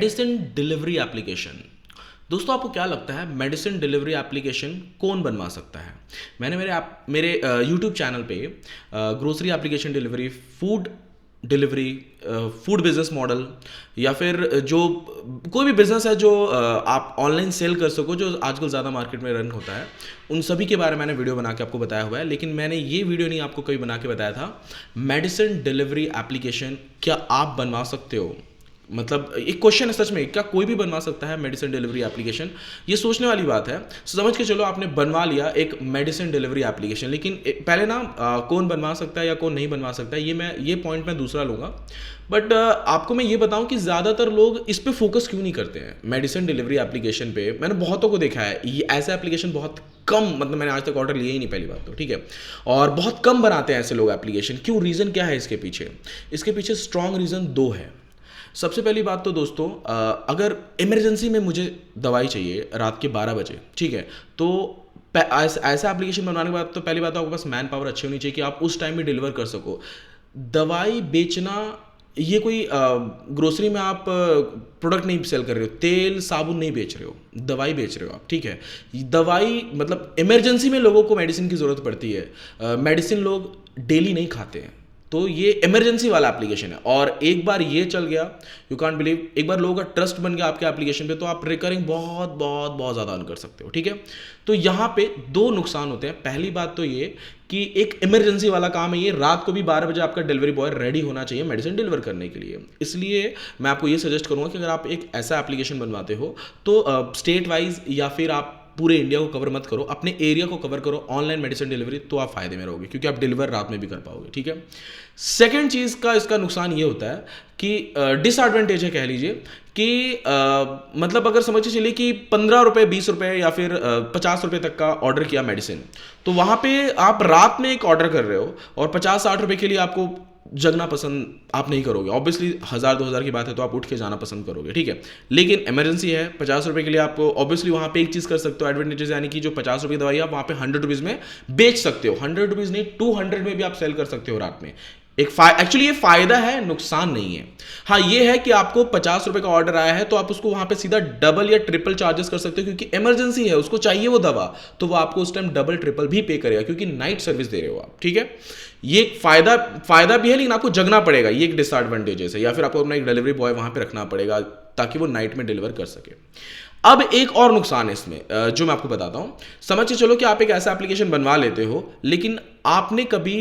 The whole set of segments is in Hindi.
Medicine delivery application. दोस्तों, आपको क्या लगता है मेडिसिन डिलीवरी एप्लीकेशन कौन बनवा सकता है? मैंने मेरे यूट्यूब चैनल पे grocery application delivery, food delivery, food business model, या फिर जो कोई भी बिजनेस है जो आप ऑनलाइन सेल कर सको, जो आजकल ज़्यादा मार्केट में रन होता है, उन सभी के बारे में मैंने वीडियो बना के आपको बताया हुआ है। लेकिन मैंने ये वीडियो नहीं आपको कभी बना के बताया था मेडिसिन डिलीवरी एप्लीकेशन क्या आप बनवा सकते हो। मतलब एक क्वेश्चन है सच में, क्या कोई भी बनवा सकता है मेडिसिन डिलीवरी एप्लीकेशन? ये सोचने वाली बात है। समझ के चलो आपने बनवा लिया एक मेडिसिन डिलीवरी एप्लीकेशन, लेकिन पहले ना कौन बनवा सकता है या कौन नहीं बनवा सकता है, ये पॉइंट मैं दूसरा लूँगा। बट आपको मैं ये बताऊं कि ज़्यादातर लोग इस पे फोकस क्यों नहीं करते हैं। मेडिसिन डिलीवरी एप्लीकेशन पे मैंने बहुतों को देखा है, ये ऐसा एप्लीकेशन बहुत कम, मतलब मैंने आज तक ऑर्डर लिया ही नहीं, पहली बात तो ठीक है। और बहुत कम बनाते हैं ऐसे लोग एप्लीकेशन। क्यों? रीज़न क्या है इसके पीछे? इसके पीछे स्ट्रॉन्ग रीज़न दो है। सबसे पहली बात तो दोस्तों, अगर इमरजेंसी में मुझे दवाई चाहिए रात के 12 बजे, ठीक है, तो ऐसा एप्लीकेशन बनवाने के बाद तो पहली बात तो आपके पास मैन पावर अच्छी होनी चाहिए कि आप उस टाइम में डिलीवर कर सको। दवाई बेचना, ये कोई ग्रोसरी में आप प्रोडक्ट नहीं सेल कर रहे हो, तेल साबुन नहीं बेच रहे हो, दवाई बेच रहे हो आप, ठीक है। दवाई मतलब इमरजेंसी में लोगों को मेडिसिन की ज़रूरत पड़ती है। मेडिसिन लोग डेली नहीं खाते हैं, तो ये इमरजेंसी वाला एप्लीकेशन है। और एक बार ये चल गया, यू कांट बिलीव, एक बार लोगों का ट्रस्ट बन गया आपके एप्लीकेशन पे, तो आप रिकरिंग बहुत बहुत बहुत ज़्यादा अर्न कर सकते हो, ठीक है। तो यहाँ पे दो नुकसान होते हैं। पहली बात तो ये कि एक इमरजेंसी वाला काम है ये, रात को भी 12 बजे आपका डिलीवरी बॉय रेडी होना चाहिए मेडिसिन डिलीवर करने के लिए। इसलिए मैं आपको ये सजेस्ट करूँगा कि अगर आप एक ऐसा एप्लीकेशन बनवाते हो तो स्टेट वाइज या फिर आप पूरे इंडिया को कवर मत करो, अपने एरिया को कवर करो ऑनलाइन मेडिसिन डिलीवरी, तो आप फायदे में रहोगे क्योंकि आप डिलीवर रात में भी कर पाओगे, ठीक है। सेकंड चीज़ का इसका नुकसान ये होता है कि डिसएडवांटेज है कह लीजिए कि मतलब अगर समझिए चलिए कि 15 रुपये, 20 रुपये या फिर 50 रुपये तक का ऑर्डर किया मेडिसिन, तो वहाँ पे आप रात में एक ऑर्डर कर रहे हो और 50-60 रुपये के लिए आपको जगना पसंद आप नहीं करोगे। ऑब्वियसली 1000-2000 की बात है तो आप उठ के जाना पसंद करोगे, ठीक है। लेकिन इमरजेंसी है, 50 रुपये के लिए आप ऑब्वियसली वहाँ पे एक चीज़ कर सकते हो एडवांटेजेस, यानी कि जो 50 रुपये की दवाई आप वहाँ पे 100 रुपीज़ में बेच सकते हो। 100 रुपीज़ नहीं, 200 में भी आप सेल कर सकते हो रात में। एक्चुअली ये फायदा है, नुकसान नहीं है। हाँ, ये है कि आपको 50 रुपये का ऑर्डर आया है तो आप उसको वहां पे सीधा डबल या ट्रिपल चार्जेस कर सकते हो, क्योंकि इमरजेंसी है, उसको चाहिए वो दवा, तो वो आपको उस टाइम डबल ट्रिपल भी पे करेगा क्योंकि नाइट सर्विस दे रहे हो आप, ठीक है। ये फायदा भी है, लेकिन आपको जगना पड़ेगा, ये एक डिसएडवांटेजेस है। या फिर आपको अपना एक डिलीवरी बॉय वहां पे रखना पड़ेगा ताकि वो नाइट में डिलीवर कर सके। अब एक और नुकसान है इसमें जो मैं आपको बताता हूं। समझ के चलो कि आप एक ऐसा एप्लीकेशन बनवा लेते हो, लेकिन आपने कभी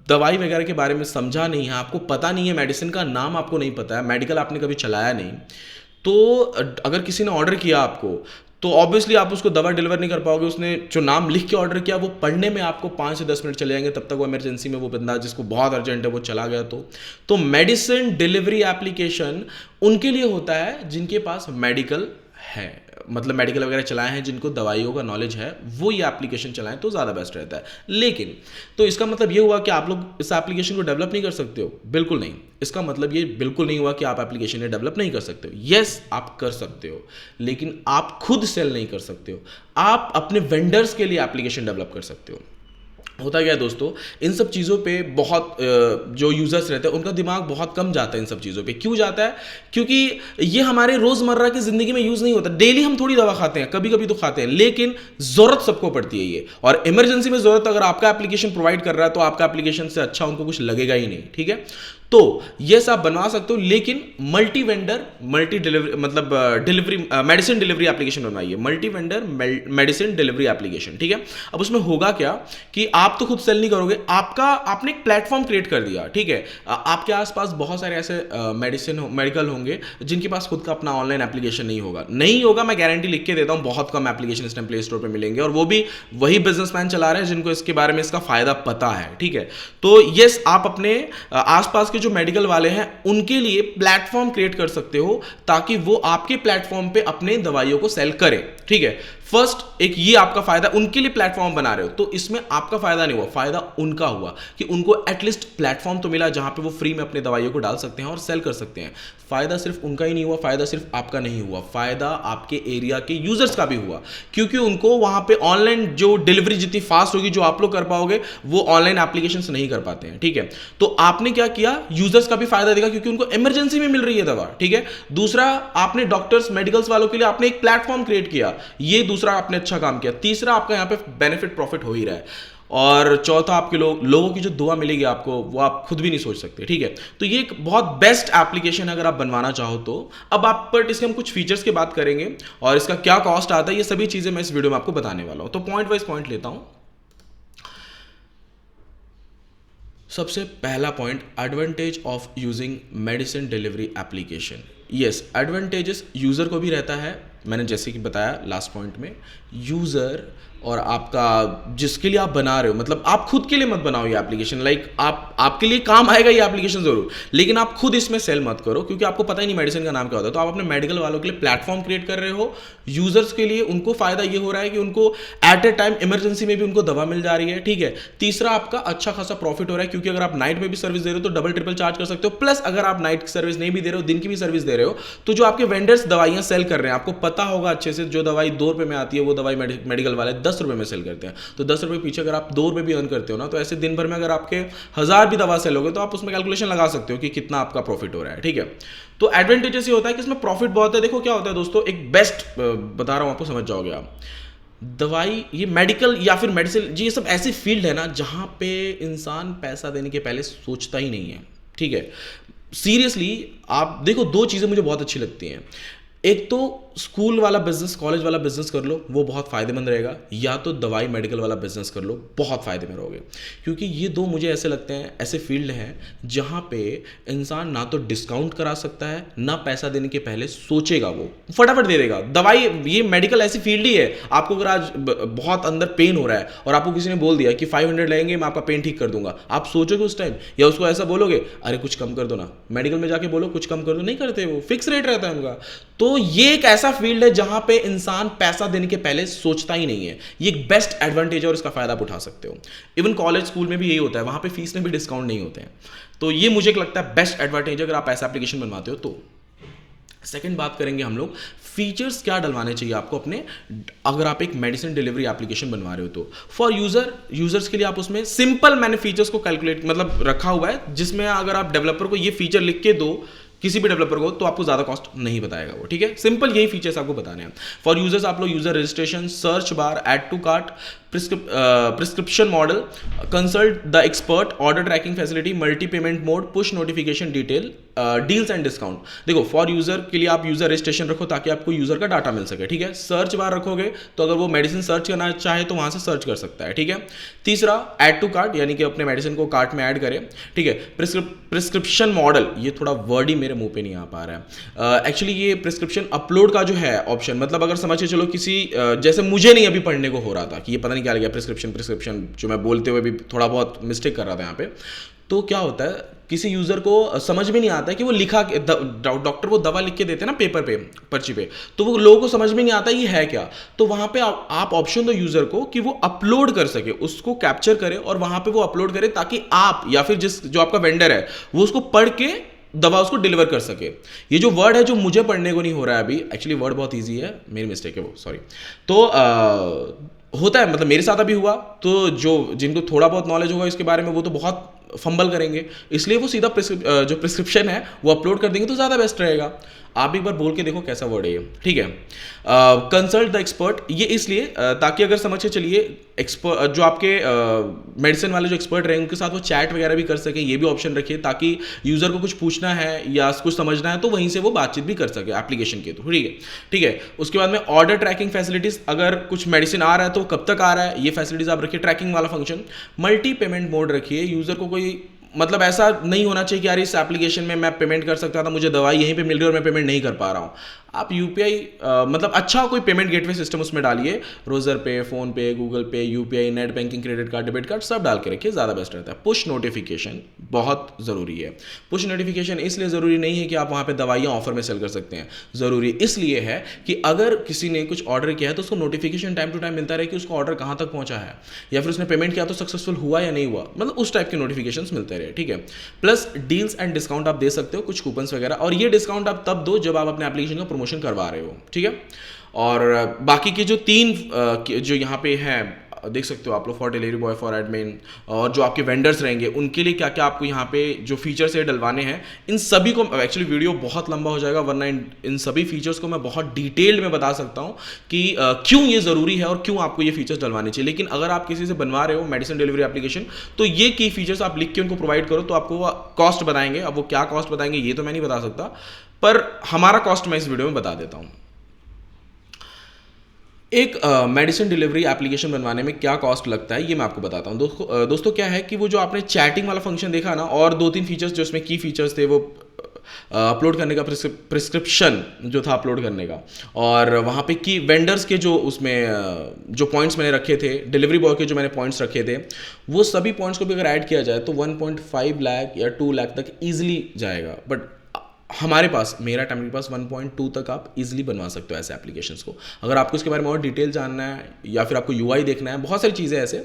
दवाई वगैरह के बारे में समझा नहीं है, आपको पता नहीं है, मेडिसिन का नाम आपको नहीं पता है, मेडिकल आपने कभी चलाया नहीं, तो अगर किसी ने ऑर्डर किया आपको, तो ऑब्वियसली आप उसको दवा डिलीवर नहीं कर पाओगे। उसने जो नाम लिख के ऑर्डर किया वो पढ़ने में आपको 5 से 10 मिनट चले जाएंगे, तब तक वो इमरजेंसी में वो बंदा जिसको बहुत अर्जेंट है वो चला गया। तो मेडिसिन डिलीवरी एप्लीकेशन उनके लिए होता है जिनके पास मेडिकल है, मतलब मेडिकल वगैरह चलाए हैं, जिनको दवाइयों का नॉलेज है, वो ये एप्लीकेशन चलाएं तो ज़्यादा बेस्ट रहता है। लेकिन तो इसका मतलब ये हुआ कि आप लोग इस एप्लीकेशन को डेवलप नहीं कर सकते हो? बिल्कुल नहीं। इसका मतलब ये बिल्कुल नहीं हुआ कि आप एप्लीकेशन डेवलप नहीं कर सकते हो। यस, आप कर सकते हो, लेकिन आप खुद सेल नहीं कर सकते हो। आप अपने वेंडर्स के लिए एप्लीकेशन डेवलप कर सकते हो। होता क्या है दोस्तों, इन सब चीज़ों पे बहुत जो यूज़र्स रहते हैं उनका दिमाग बहुत कम जाता है इन सब चीज़ों पे। क्यों जाता है? क्योंकि ये हमारे रोज़मर्रा की ज़िंदगी में यूज़ नहीं होता। डेली हम थोड़ी दवा खाते हैं, कभी कभी तो खाते हैं, लेकिन ज़रूरत सबको पड़ती है ये। और इमरजेंसी में ज़रूरत अगर आपका एप्लीकेशन प्रोवाइड कर रहा है तो आपका एप्लीकेशन से अच्छा उनको कुछ लगेगा ही नहीं, ठीक है। तो ये सब बनवा सकते हो, लेकिन मल्टी वेंडर मल्टी डिलीवरी मतलब डिलीवरी मेडिसिन डिलीवरी एप्लीकेशन बनवाइए, multi vendor medicine delivery application, ठीक है। अब उसमें होगा क्या कि आप तो खुद सेल नहीं करोगे, आपने एक प्लेटफॉर्म क्रिएट कर दिया, ठीक है। आपके आसपास बहुत सारे ऐसे मेडिकल होंगे जिनके पास खुद का अपना ऑनलाइन एप्लीकेशन नहीं होगा। मैं गारंटी लिख के देता हूं, बहुत कम एप्लीकेशन इस टाइम प्ले स्टोर पे मिलेंगे, और वो भी वही बिजनेसमैन चला रहे हैं जिनको इसके बारे में इसका फायदा पता है, ठीक है। तो यस, आप अपने आसपास के जो मेडिकल वाले हैं उनके लिए प्लेटफॉर्म क्रिएट कर सकते हो ताकि वो आपके प्लेटफॉर्म पे अपने दवाइयों को सेल करें, ठीक है। फर्स्ट एक ये आपका फायदा, उनके लिए प्लेटफॉर्म बना रहे हो, तो इसमें आपका फायदा नहीं हुआ, फायदा उनका हुआ कि उनको एटलीस्ट प्लेटफॉर्म तो मिला जहां पे वो फ्री में अपने दवाइयों को डाल सकते हैं और सेल कर सकते हैं। फायदा सिर्फ उनका ही नहीं हुआ, फायदा सिर्फ आपका नहीं हुआ, फायदा आपके एरिया के यूजर्स का भी हुआ, क्योंकि उनको वहां पे ऑनलाइन जो डिलीवरी जितनी फास्ट होगी जो आप लोग कर पाओगे वो ऑनलाइन एप्लीकेशन से नहीं कर पाते हैं, ठीक है। तो आपने क्या किया, यूजर्स का भी फायदा देगा क्योंकि उनको इमरजेंसी में मिल रही है दवा, ठीक है। दूसरा, आपने डॉक्टर्स मेडिकल्स वालों के लिए आपने एक प्लेटफॉर्म क्रिएट किया, ये दूसरा आपने अच्छा काम किया। तीसरा, आपका यहाँ पे बेनिफिट प्रॉफिट हो ही रहा है। और चौथा, आपके लोगों की जो दुआ मिलेगी आपको वो आप खुद भी नहीं सोच सकते, ठीक है। तो ये एक बहुत बेस्ट एप्लीकेशन है अगर आप बनवाना चाहो तो। अब आप पर इसके हम कुछ फीचर्स की बात करेंगे और इसका क्या कॉस्ट आता है, ये सभी चीजें मैं इस वीडियो में आपको बताने वाला हूं। तो पॉइंट वाइज पॉइंट लेता हूं। सबसे पहला point, advantage of using medicine delivery application. Yes, advantages user को भी रहता है, मैंने जैसे कि बताया लास्ट पॉइंट में। यूज़र और आपका जिसके लिए आप बना रहे हो, मतलब आप खुद के लिए मत बनाओ ये एप्लीकेशन, लाइक आपके लिए काम आएगा ये एप्लीकेशन जरूर, लेकिन आप खुद इसमें सेल मत करो क्योंकि आपको पता ही नहीं मेडिसिन का नाम क्या होता है। तो आप अपने मेडिकल वालों के लिए प्लेटफॉर्म क्रिएट कर रहे हो, यूजर्स के लिए उनको फायदा ये हो रहा है कि उनको एट ए टाइम इमरजेंसी में भी उनको दवा मिल जा रही है, ठीक है। तीसरा, आपका अच्छा खासा प्रॉफिट हो रहा है क्योंकि अगर आप नाइट में भी सर्विस दे रहे हो तो डबल ट्रिपल चार्ज कर सकते हो। प्लस अगर आप नाइट की सर्विस नहीं भी दे रहे हो, दिन की भी सर्विस दे रहे हो, तो जो आपके वेंडर्स दवाइयां सेल कर रहे हैं, आपको पता होगा अच्छे से, जो दवाई 2 रुपए में आती है वो दवाई मेडिकल वाले 10 रुपए में सेल करते हैं। तो 10 रुपए पीछे अगर आप 2 रुपए भी अर्न करते हो ना, तो ऐसे दिन भर में अगर आपके 1000 भी दवा सेल हो गए तो आप उसमें कैलकुलेशन लगा सकते हो कि कितना आपका प्रॉफिट हो रहा है, ठीक है। तो एडवांटेजेस ये होता है कि इसमें प्रॉफिट बहुत है। देखो क्या होता है दोस्तों, एक बेस्ट बता रहा हूं आपको, समझ जाओगे आप। दवाई, ये मेडिकल या फिर मेडिसिन जी, ये सब ऐसी फील्ड है ना जहां पे इंसान पैसा देने के पहले सोचता ही नहीं है, ठीक है। सीरियसली आप देखो, 2 चीजें मुझे बहुत अच्छी लगती हैं। एक तो स्कूल वाला बिजनेस, कॉलेज वाला बिजनेस कर लो, वो बहुत फायदेमंद रहेगा, या तो दवाई मेडिकल वाला बिजनेस कर लो, बहुत फायदे में रहोगे। क्योंकि ये 2 मुझे ऐसे लगते हैं, ऐसे फील्ड हैं जहां पे इंसान ना तो डिस्काउंट करा सकता है, ना पैसा देने के पहले सोचेगा, वो फटाफट दे देगा। दवाई, ये मेडिकल ऐसी फील्ड ही है, आपको अगर आज बहुत अंदर पेन हो रहा है और आपको किसी ने बोल दिया कि 500 लगेंगे, मैं आपका पेन ठीक कर दूंगा, आप सोचोगे उस टाइम, या उसको ऐसा बोलोगे अरे कुछ कम कर दो ना? मेडिकल में जाके बोलो कुछ कम कर दो, नहीं करते, वो फिक्स रेट रहता है उनका। तो ये एक ऐसा फील्ड है जहां पे इंसान पैसा देने के पहले सोचता ही नहीं है। ये एक बेस्ट एडवांटेज है और इसका फायदा आप उठा सकते हो। इवन कॉलेज स्कूल में भी यही होता है, वहां पे फीस में भी डिस्काउंट नहीं होते हैं। तो ये मुझे लगता है बेस्ट एडवांटेज अगर आप ऐसा एप्लीकेशन बनवाते हो तो। सेकंड बात करेंगे हम लोग, फीचर्स क्या डलवाने चाहिए आपको अपने, अगर आप एक मेडिसिन डिलीवरी एप्लीकेशन बनवा रहे हो तो। फॉर यूजर्स के लिए आप उसमें सिंपल मैंने फीचर्स को कैलकुलेट मतलब रखा हुआ है, जिसमें अगर आप डेवलपर को ये फीचर लिख के दो, किसी भी डेवलपर को, तो आपको ज्यादा कॉस्ट नहीं बताएगा वो, ठीक है। सिंपल यही फीचर्स आपको बताने हैं। फॉर यूजर्स आप लोग user registration, search bar, add to cart, prescription model, consult the expert, order tracking facility, multi payment mode, push notification detail, deals and discount. देखो, फॉर यूजर के लिए आप यूजर रजिस्ट्रेशन रखो ताकि आपको यूजर का डाटा मिल सके, ठीक है। सर्च बार रखोगे तो अगर वो मेडिसिन सर्च करना चाहे तो वहां से सर्च कर सकता है, ठीक है। तीसरा, ऐड टू कार्ट, यानी कि अपने मेडिसिन को कार्ट में ऐड करें, ठीक है। प्रिस्क्रिप्शन मॉडल, ये थोड़ा वर्ड ही मेरे मुंह पे नहीं आ पा रहा है। एक्चुअली ये प्रिस्क्रिप्शन अपलोड का जो है ऑप्शन, मतलब अगर समझ के चलो किसी जैसे मुझे नहीं अभी पढ़ने को हो रहा था कि ये पता नहीं क्या लग गया प्रिस्क्रिप्शन, जो मैं बोलते हुए भी थोड़ा बहुत मिस्टेक कर रहा था यहाँ पे। तो क्या होता है, किसी यूजर को समझ में नहीं आता है कि वो लिखा, डॉक्टर वो दवा लिख के देते हैं ना पेपर पे, पर्ची पे, तो वो लोगों को समझ में नहीं आता ये है क्या। तो वहां पे आप ऑप्शन दो यूजर को कि वो अपलोड कर सके, उसको कैप्चर करे और वहां पे वो अपलोड करे ताकि आप या फिर जो आपका वेंडर है वो उसको पढ़ के दवा उसको डिलीवर कर सके। ये जो वर्ड है जो मुझे पढ़ने को नहीं हो रहा है अभी, एक्चुअली वर्ड बहुत ईजी है, मेरी मिस्टेक है वो, सॉरी। तो होता है, मतलब मेरे साथ अभी हुआ, तो जिनको थोड़ा बहुत नॉलेज होगा इसके बारे में वो तो बहुत फंबल करेंगे, इसलिए वो सीधा जो प्रिस्क्रिप्शन है वो अपलोड कर देंगे तो ज़्यादा बेस्ट रहेगा। आप एक बार बोल के देखो कैसा वर्ड है ये, ठीक है। कंसल्ट द एक्सपर्ट, ये इसलिए ताकि अगर समझ के चलिए एक्सपर्ट जो आपके मेडिसिन वाले जो एक्सपर्ट रहे उनके साथ वो चैट वगैरह भी कर सके, ये भी ऑप्शन रखिए ताकि यूजर को कुछ पूछना है या कुछ समझना है तो वहीं से वो बातचीत भी कर सके एप्लीकेशन के थ्रू, ठीक है। उसके बाद में ऑर्डर ट्रैकिंग फैसिलिटीज, अगर कुछ मेडिसिन आ रहा है तो कब तक आ रहा है ये फैसिलिटीज आप रखिए, ट्रैकिंग वाला फंक्शन। मल्टी पेमेंट मोड रखिए, यूजर को कोई मतलब ऐसा नहीं होना चाहिए कि यार इस एप्लीकेशन में मैं पेमेंट कर सकता था, मुझे दवाई यहीं पे मिल रही है और मैं पेमेंट नहीं कर पा रहा हूँ। आप यूपीआई मतलब अच्छा कोई पेमेंट गेटवे सिस्टम उसमें डालिए, रोजर पे, फोन पे, गूगल पे, UPI, net banking, credit card, debit card सब डाल के रखिए, ज़्यादा बेस्ट रहता है। पुश नोटिफिकेशन बहुत ज़रूरी है। पुश नोटिफिकेशन इसलिए ज़रूरी नहीं है कि आप वहाँ पे दवाइयाँ ऑफर में सेल कर सकते हैं, ज़रूरी इसलिए है कि अगर किसी ने कुछ ऑर्डर किया है तो उसको नोटिफिकेशन टाइम टू टाइम मिलता रहे कि उसका ऑर्डर कहाँ तक पहुँचा है, या फिर उसने पेमेंट किया तो सक्सेसफुल हुआ या नहीं हुआ, मतलब उस टाइप के नोटिफिकेशन मिलते रहे, ठीक है। प्लस डील्स एंड डिस्काउंट आप दे सकते हो, कुछ कूपन्स वगैरह, और ये डिस्काउंट आप तब दो जब आप अपने एप्लीकेशन का प्रमोशन करवा रहे हो, ठीक है। और बाकी के जो 3 जो यहाँ पे हैं देख सकते हो आप लोग, for delivery boy, for admin, और जो आपके वेंडर्स रहेंगे उनके लिए क्या क्या आपको यहाँ पे जो फीचर्स है डलवाने हैं, इन सभी को, एक्चुअली वीडियो बहुत लंबा हो जाएगा वरना इन सभी फीचर्स को मैं बहुत डिटेल्ड में बता सकता हूँ कि क्यों ये ज़रूरी है और क्यों आपको ये फीचर्स डलवाने चाहिए। लेकिन अगर आप किसी से बनवा रहे हो मेडिसिन डिलीवरी एप्लीकेशन, तो ये की फीचर्स आप लिख के उनको प्रोवाइड करो तो आपको कॉस्ट बताएंगे। अब वो क्या कॉस्ट बताएंगे ये तो मैं नहीं बता सकता, पर हमारा कॉस्ट मैं इस वीडियो में बता देता हूँ। एक मेडिसिन डिलीवरी एप्लीकेशन बनवाने में क्या कॉस्ट लगता है ये मैं आपको बताता हूँ। दोस्तों क्या है कि वो जो आपने चैटिंग वाला फंक्शन देखा ना, और 2-3 फीचर्स जो उसमें की फीचर्स थे, वो अपलोड करने का प्रिस्क्रिप्शन जो था अपलोड करने का, और वहाँ पे की वेंडर्स के जो उसमें जो पॉइंट्स मैंने रखे थे, डिलीवरी बॉय के जो मैंने पॉइंट्स रखे थे, वो सभी पॉइंट्स को भी अगर ऐड किया जाए तो 1.5 लाख या 2 लाख तक ईजिली जाएगा। बट हमारे पास, मेरा टाइम के पास 1.2 तक आप इजीली बनवा सकते हो ऐसे एप्लीकेशंस को। अगर आपको इसके बारे में और डिटेल जानना है या फिर आपको यूआई देखना है, बहुत सारी चीज़ें ऐसे,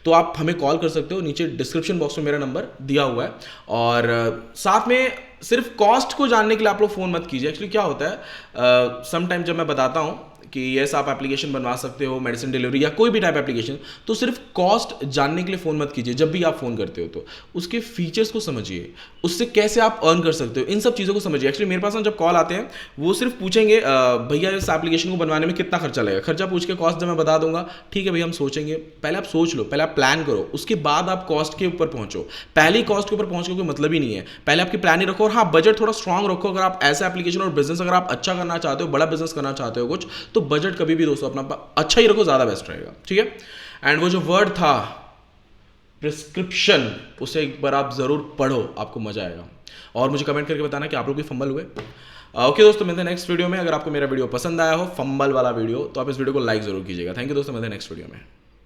तो आप हमें कॉल कर सकते हो। नीचे डिस्क्रिप्शन बॉक्स में मेरा नंबर दिया हुआ है। और साथ में सिर्फ कॉस्ट को जानने के लिए आप लोग फ़ोन मत कीजिए। एक्चुअली क्या होता है, सम टाइम जब मैं बताता हूँ कि यस आप एप्लीकेशन बनवा सकते हो मेडिसिन डिलीवरी या कोई भी टाइप एप्लीकेशन, तो सिर्फ कॉस्ट जानने के लिए फ़ोन मत कीजिए। जब भी आप फ़ोन करते हो तो उसके फीचर्स को समझिए, उससे कैसे आप अर्न कर सकते हो, इन सब चीज़ों को समझिए। एक्चुअली मेरे पास ना जब कॉल आते हैं वो सिर्फ पूछेंगे भैया इस एप्लीकेशन को बनवाने में कितना खर्चा लगेगा। खर्चा पूछ के कॉस्ट जब मैं बता दूंगा, ठीक है भैया हम सोचेंगे। पहले आप सोच लो, पहले आप प्लान करो, उसके बाद आप कॉस्ट के ऊपर पहुंचो। पहले ही कॉस्ट के ऊपर पहुंच के कोई मतलब ही नहीं है। पहले आपकी प्लानिंग रखो, और हाँ बजट थोड़ा स्ट्रांग रखो। अगर आप ऐसा एप्लीकेशन और बिजनेस अगर आप अच्छा करना चाहते हो, बड़ा बिजनेस करना चाहते हो कुछ, तो बजट कभी भी दोस्तों अपना अच्छा ही रखो, ज़्यादा बेस्ट रहेगा। ठीक है। एंड वो जो वर्ड था प्रिस्क्रिप्शन, उसे एक बार आप ज़रूर पढ़ो, आपको मजा आएगा। और मुझे कमेंट करके बताना कि आप लोग भी फंबल हुए। ओके दोस्तों, मिलते हैं नेक्स्ट वीडियो में। अगर आपको मेरा वीडियो पसंद आया हो, फंबल वाला वीडियो, तो आप इस वीडियो को लाइक जरूर कीजिएगा। थैंक यू दोस्तों, मिलते हैं नेक्स्ट वीडियो में।